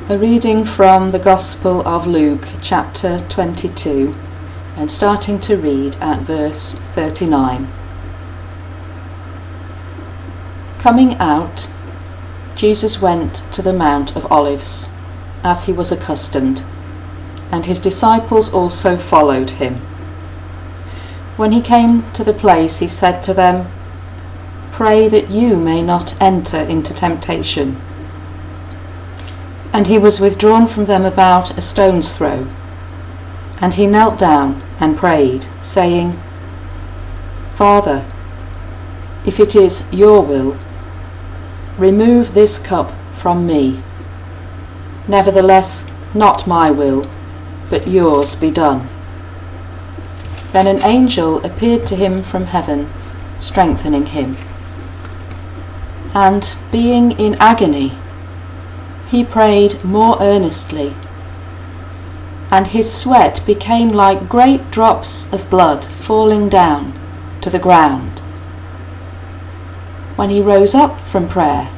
A reading from the Gospel of Luke, chapter 22, and starting to read at verse 39. Coming out, Jesus went to the Mount of Olives, as he was accustomed, and his disciples also followed him. When he came to the place, he said to them, "Pray that you may not enter into temptation." And he was withdrawn from them about a stone's throw. And he knelt down and prayed, saying, "Father, if it is your will, remove this cup from me. Nevertheless, not my will, but yours be done." Then an angel appeared to him from heaven, strengthening him. And being in agony, he prayed more earnestly, and his sweat became like great drops of blood falling down to the ground. When he rose up from prayer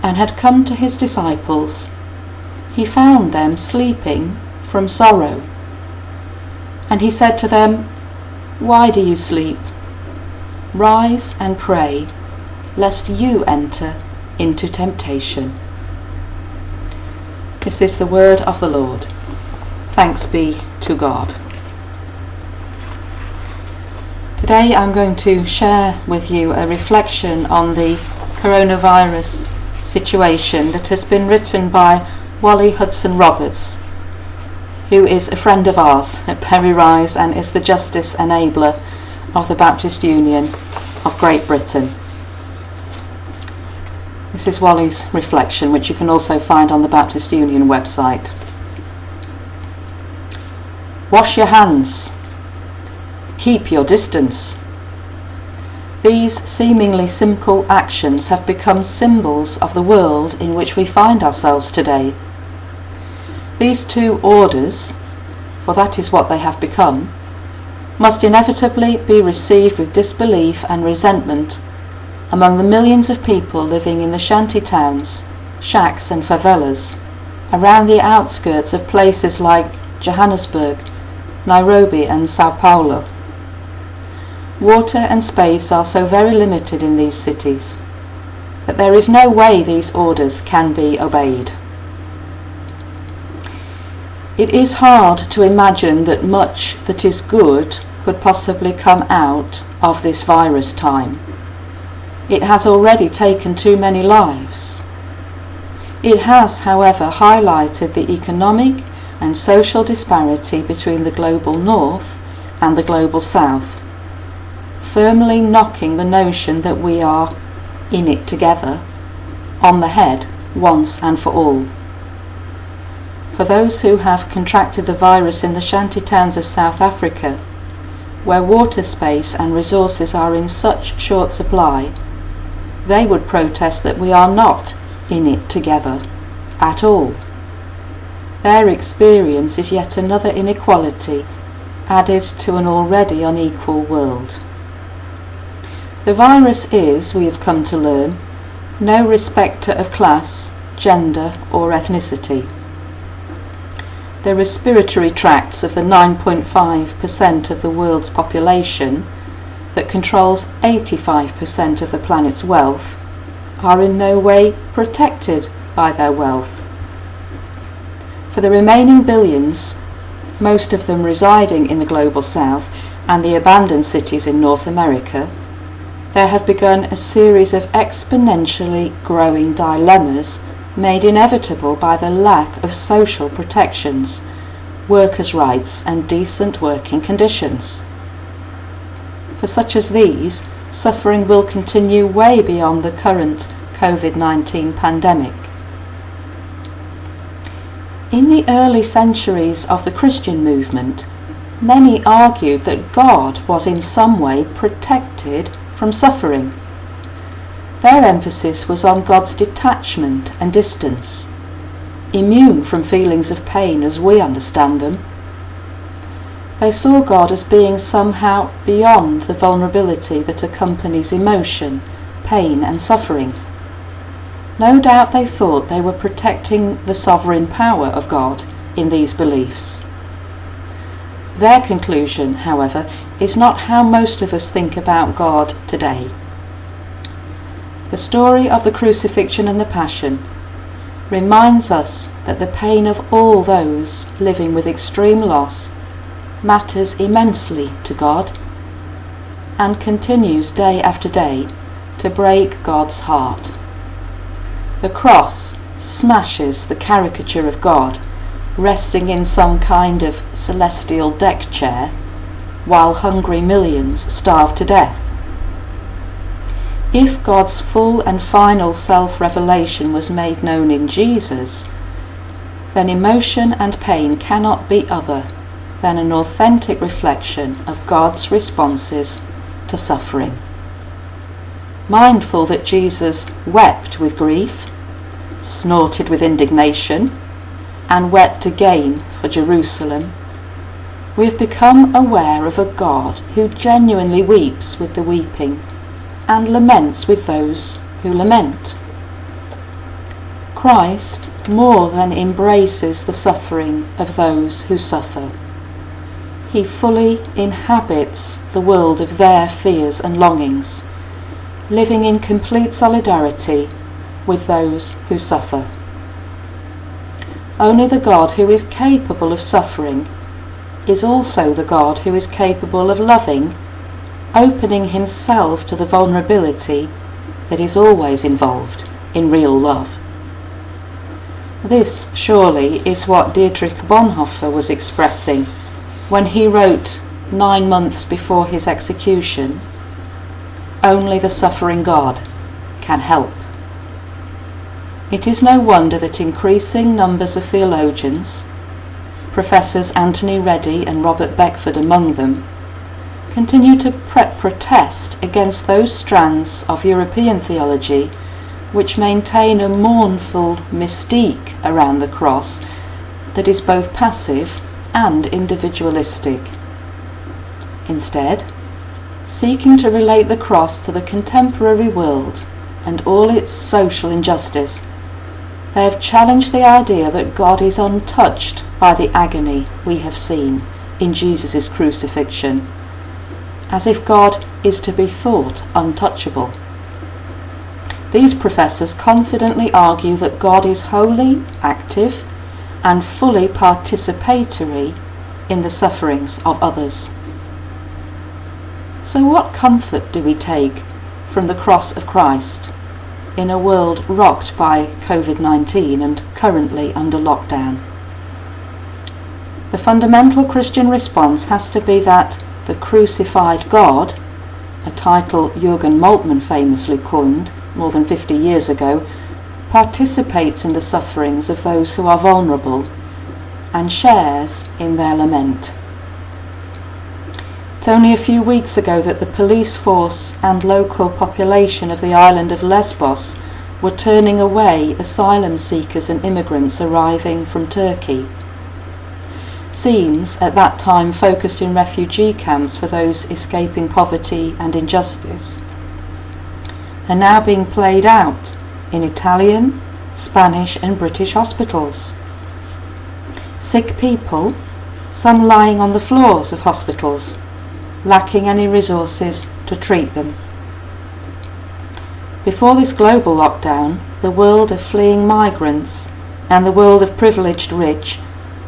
and had come to his disciples, he found them sleeping from sorrow. And he said to them, "Why do you sleep? Rise and pray, lest you enter into temptation." This is the word of the Lord. Thanks be to God. Today I'm going to share with you a reflection on the coronavirus situation that has been written by Wale Hudson Roberts, who is a friend of ours at Perry Rise and is the Justice Enabler of the Baptist Union of Great Britain. This is Wale's reflection, which you can also find on the Baptist Union website. Wash your hands. Keep your distance. These seemingly simple actions have become symbols of the world in which we find ourselves today. These two orders, for that is what they have become, must inevitably be received with disbelief and resentment among the millions of people living in the shanty towns, shacks and favelas around the outskirts of places like Johannesburg, Nairobi and Sao Paulo. Water and space are so very limited in these cities that there is no way these orders can be obeyed. It is hard to imagine that much that is good could possibly come out of this virus time. It has already taken too many lives. It has, however, highlighted the economic and social disparity between the global north and the global south, firmly knocking the notion that we are in it together on the head once and for all. For those who have contracted the virus in the shanty towns of South Africa, where water space and resources are in such short supply, they would protest that we are not in it together at all. Their experience is yet another inequality added to an already unequal world. The virus is, we have come to learn, no respecter of class, gender or ethnicity. The respiratory tracts of the 9.5% of the world's population that controls 85% of the planet's wealth are in no way protected by their wealth. For the remaining billions, most of them residing in the global south and the abandoned cities in North America, there have begun a series of exponentially growing dilemmas made inevitable by the lack of social protections, workers' rights and decent working conditions. For such as these, suffering will continue way beyond the current COVID-19 pandemic. In the early centuries of the Christian movement, many argued that God was in some way protected from suffering. Their emphasis was on God's detachment and distance, immune from feelings of pain as we understand them. They saw God as being somehow beyond the vulnerability that accompanies emotion, pain and suffering. No doubt they thought they were protecting the sovereign power of God in these beliefs. Their conclusion, however, is not how most of us think about God today. The story of the crucifixion and the Passion reminds us that the pain of all those living with extreme loss matters immensely to God and continues day after day to break God's heart. The cross smashes the caricature of God resting in some kind of celestial deck chair while hungry millions starve to death. If God's full and final self-revelation was made known in Jesus, then emotion and pain cannot be other than an authentic reflection of God's responses to suffering. Mindful that Jesus wept with grief, snorted with indignation, and wept again for Jerusalem, we have become aware of a God who genuinely weeps with the weeping and laments with those who lament. Christ more than embraces the suffering of those who suffer. He fully inhabits the world of their fears and longings, living in complete solidarity with those who suffer. Only the God who is capable of suffering is also the God who is capable of loving, opening himself to the vulnerability that is always involved in real love. This surely is what Dietrich Bonhoeffer was expressing when he wrote 9 months before his execution, "Only the suffering God can help." It is no wonder that increasing numbers of theologians, Professors Anthony Reddy and Robert Beckford among them, continue to protest against those strands of European theology which maintain a mournful mystique around the cross that is both passive and individualistic. Instead, seeking to relate the cross to the contemporary world and all its social injustice, they have challenged the idea that God is untouched by the agony we have seen in Jesus' crucifixion, as if God is to be thought untouchable. These professors confidently argue that God is wholly active and fully participatory in the sufferings of others. So what comfort do we take from the cross of Christ in a world rocked by COVID-19 and currently under lockdown? The fundamental Christian response has to be that the crucified God, a title Jürgen Moltmann famously coined more than 50 years ago, participates in the sufferings of those who are vulnerable and shares in their lament. It's only a few weeks ago that the police force and local population of the island of Lesbos were turning away asylum seekers and immigrants arriving from Turkey. Scenes at that time focused in refugee camps for those escaping poverty and injustice are now being played out in Italian, Spanish and British hospitals. Sick people, some lying on the floors of hospitals, lacking any resources to treat them. Before this global lockdown, the world of fleeing migrants and the world of privileged rich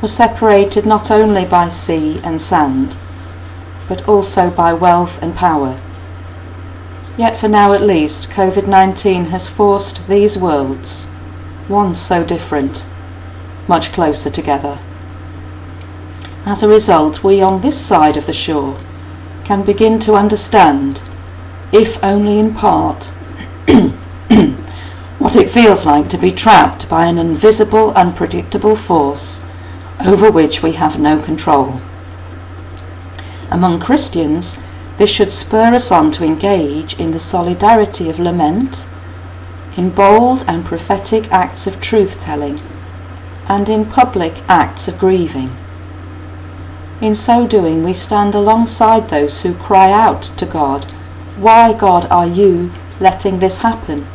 were separated not only by sea and sand, but also by wealth and power. Yet for now at least, COVID-19 has forced these worlds, once so different, much closer together. As a result, we on this side of the shore can begin to understand, if only in part, what it feels like to be trapped by an invisible, unpredictable force over which we have no control. Among Christians, this should spur us on to engage in the solidarity of lament, in bold and prophetic acts of truth-telling, and in public acts of grieving. In so doing, we stand alongside those who cry out to God, "Why, God, are you letting this happen?"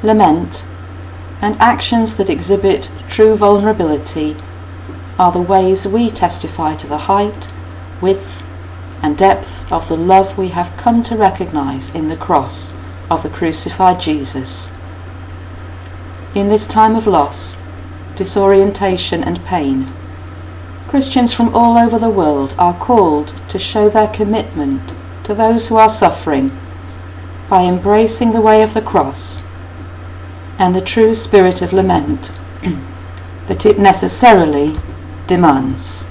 lament, and actions that exhibit true vulnerability are the ways we testify to the height, width, and depth of the love we have come to recognize in the cross of the crucified Jesus. In this time of loss, disorientation and pain, Christians from all over the world are called to show their commitment to those who are suffering by embracing the way of the cross and the true spirit of lament that it necessarily demands.